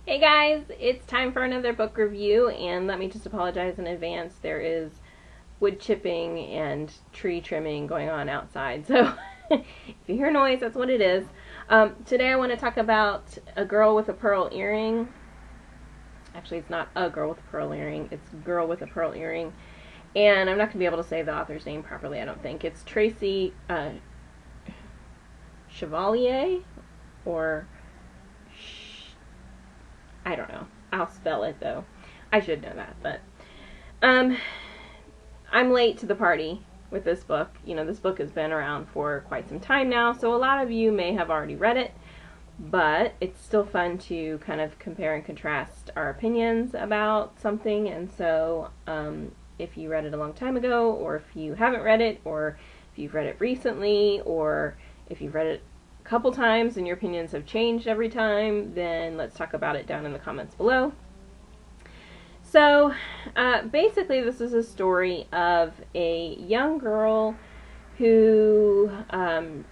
Hey guys, it's time for another book review, and let me just apologize in advance. There is wood chipping and tree trimming going on outside, so if you hear noise, that's what it is. Today I want to talk about A Girl with a Pearl Earring. Actually, it's not A Girl with a Pearl Earring, it's Girl with a Pearl Earring. And I'm not going to be able to say the author's name properly, I don't think. It's Tracy Chevalier, or I don't know. I'll spell it though. I should know that, but I'm late to the party with this book. You know, this book has been around for quite some time now, so a lot of you may have already read it, but it's still fun to kind of compare and contrast our opinions about something. And so if you read it a long time ago, or if you haven't read it, or if you've read it recently, or if you've read it couple times and your opinions have changed every time, then let's talk about it down in the comments below. So basically this is a story of a young girl who, and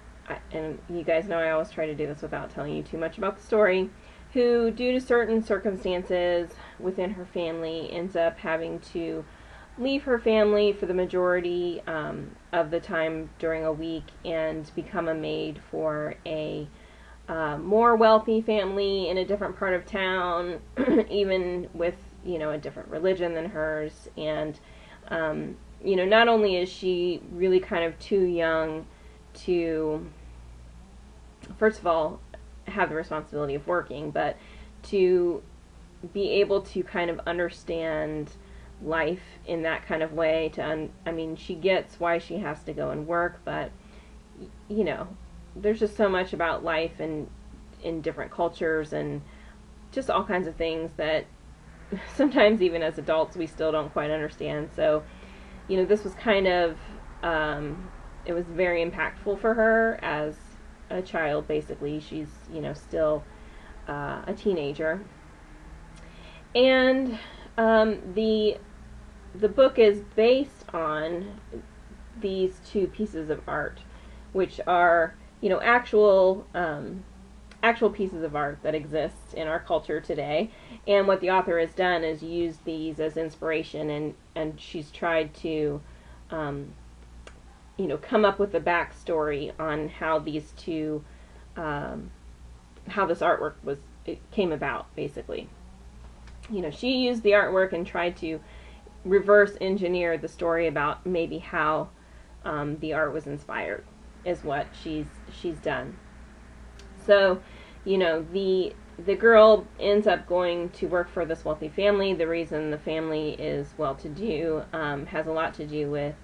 you guys know I always try to do this without telling you too much about the story, who due to certain circumstances within her family ends up having to leave her family for the majority of the time during a week and become a maid for a more wealthy family in a different part of town, even with, you know, a different religion than hers. And you know, not only is she really kind of too young to, first of all, have the responsibility of working, but to be able to kind of understand life in that kind of way. I mean, she gets why she has to go and work, but you know, there's just so much about life and in different cultures and just all kinds of things that sometimes even as adults we still don't quite understand. So, you know, this was kind of it was very impactful for her as a child. Basically, she's, you know, still a teenager, and the book is based on these two pieces of art, which are, you know, actual pieces of art that exist in our culture today. And what the author has done is use these as inspiration, and she's tried to, you know, come up with a backstory on how these two, how this artwork came about, basically. You know, she used the artwork and tried to reverse engineer the story about maybe how the art was inspired, is what she's done. So, you know, the girl ends up going to work for this wealthy family. The reason the family is well-to-do has a lot to do with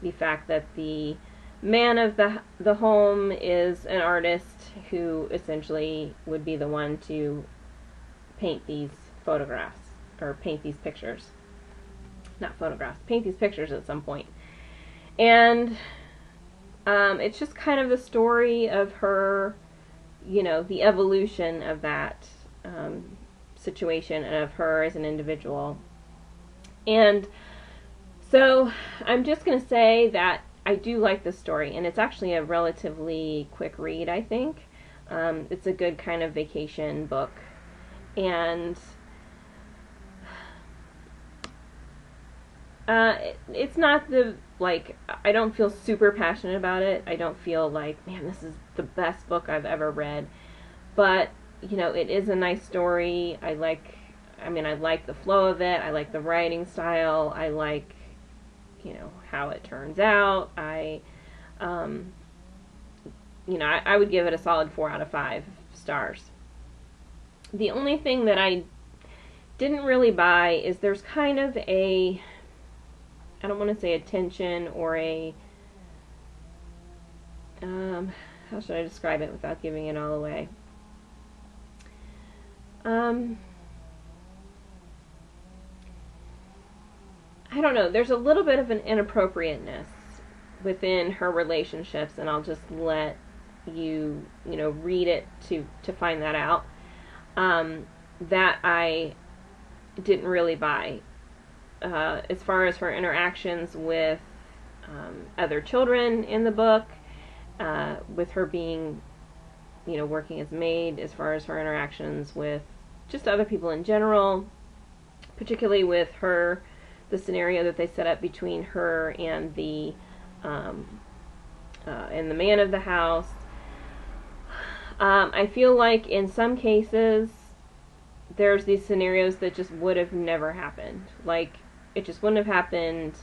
the fact that the man of the home is an artist who essentially would be the one to paint these photographs, or paint these pictures. Not photographs, paint these pictures at some point. And it's just kind of the story of her, you know, the evolution of that situation and of her as an individual. And so I'm just going to say that I do like this story, and it's actually a relatively quick read, I think. It's a good kind of vacation book. And it's not the, like, I don't feel super passionate about it. I don't feel like, man, this is the best book I've ever read. But, you know, it is a nice story. I like the flow of it. I like the writing style. I like, you know, how it turns out. You know, I would give it a solid 4 out of 5 stars. The only thing that I didn't really buy is there's kind of a, I don't want to say a tension or a, how should I describe it without giving it all away? I don't know, there's a little bit of an inappropriateness within her relationships, and I'll just let you, you know, read it to find that out, that I didn't really buy. As far as her interactions with other children in the book, with her being, you know, working as maid, as far as her interactions with just other people in general, particularly with her, the scenario that they set up between her and the man of the house. I feel like in some cases there's these scenarios that just would have never happened. Like, it just wouldn't have happened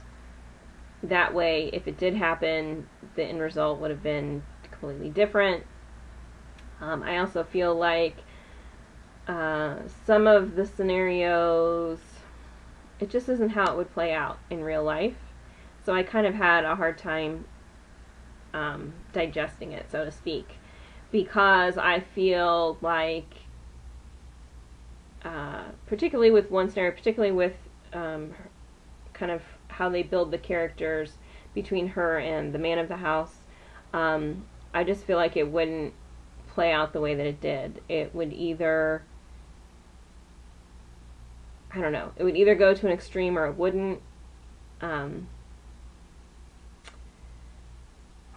that way. If it did happen, the end result would have been completely different. I also feel like some of the scenarios, it just isn't how it would play out in real life. So I kind of had a hard time digesting it, so to speak, because I feel like, particularly with one scenario, particularly with kind of how they build the characters between her and the man of the house, I just feel like it wouldn't play out the way that it did. It would either, I don't know, it would either go to an extreme or it wouldn't.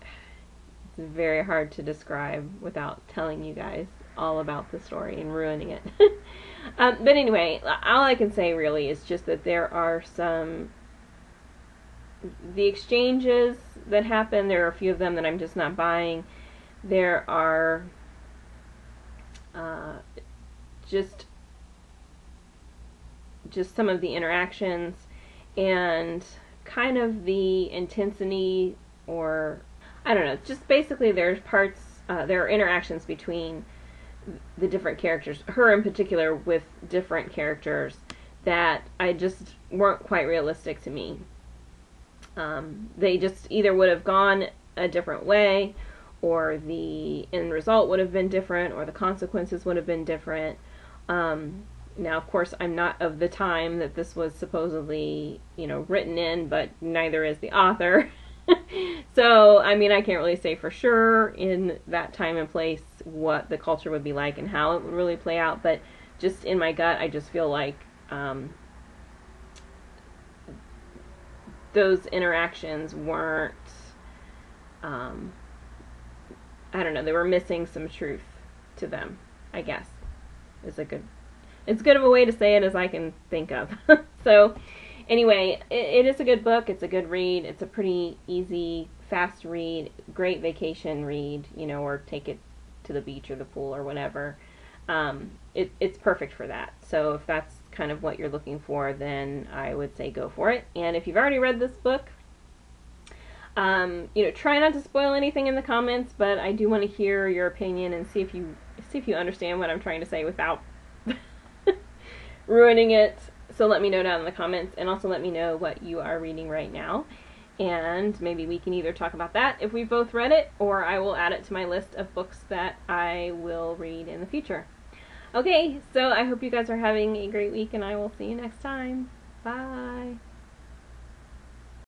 It's very hard to describe without telling you guys all about the story and ruining it. But anyway, all I can say really is just that there are the exchanges that happen, there are a few of them that I'm just not buying. There are just some of the interactions and kind of the intensity, or I don't know, just basically there's parts, there are interactions between the different characters, her in particular with different characters, that I just weren't quite realistic to me. They just either would have gone a different way, or the end result would have been different, or the consequences would have been different. Now, of course, I'm not of the time that this was supposedly, written in, but neither is the author. So, I mean, I can't really say for sure in that time and place what the culture would be like and how it would really play out, but just in my gut, I just feel like those interactions weren't, I don't know, they were missing some truth to them, I guess, is it's good of a way to say it as I can think of. So, anyway, it is a good book. It's a good read. It's a pretty easy, fast read, great vacation read, or take it to the beach or the pool or whatever. It's perfect for that. So if that's kind of what you're looking for, then I would say go for it. And if you've already read this book, try not to spoil anything in the comments, but I do want to hear your opinion and see if you understand what I'm trying to say without ruining it. So let me know down in the comments, and also let me know what you are reading right now, and maybe we can either talk about that if we've both read it, or I will add it to my list of books that I will read in the future. Okay, so I hope you guys are having a great week, and I will see you next time. Bye!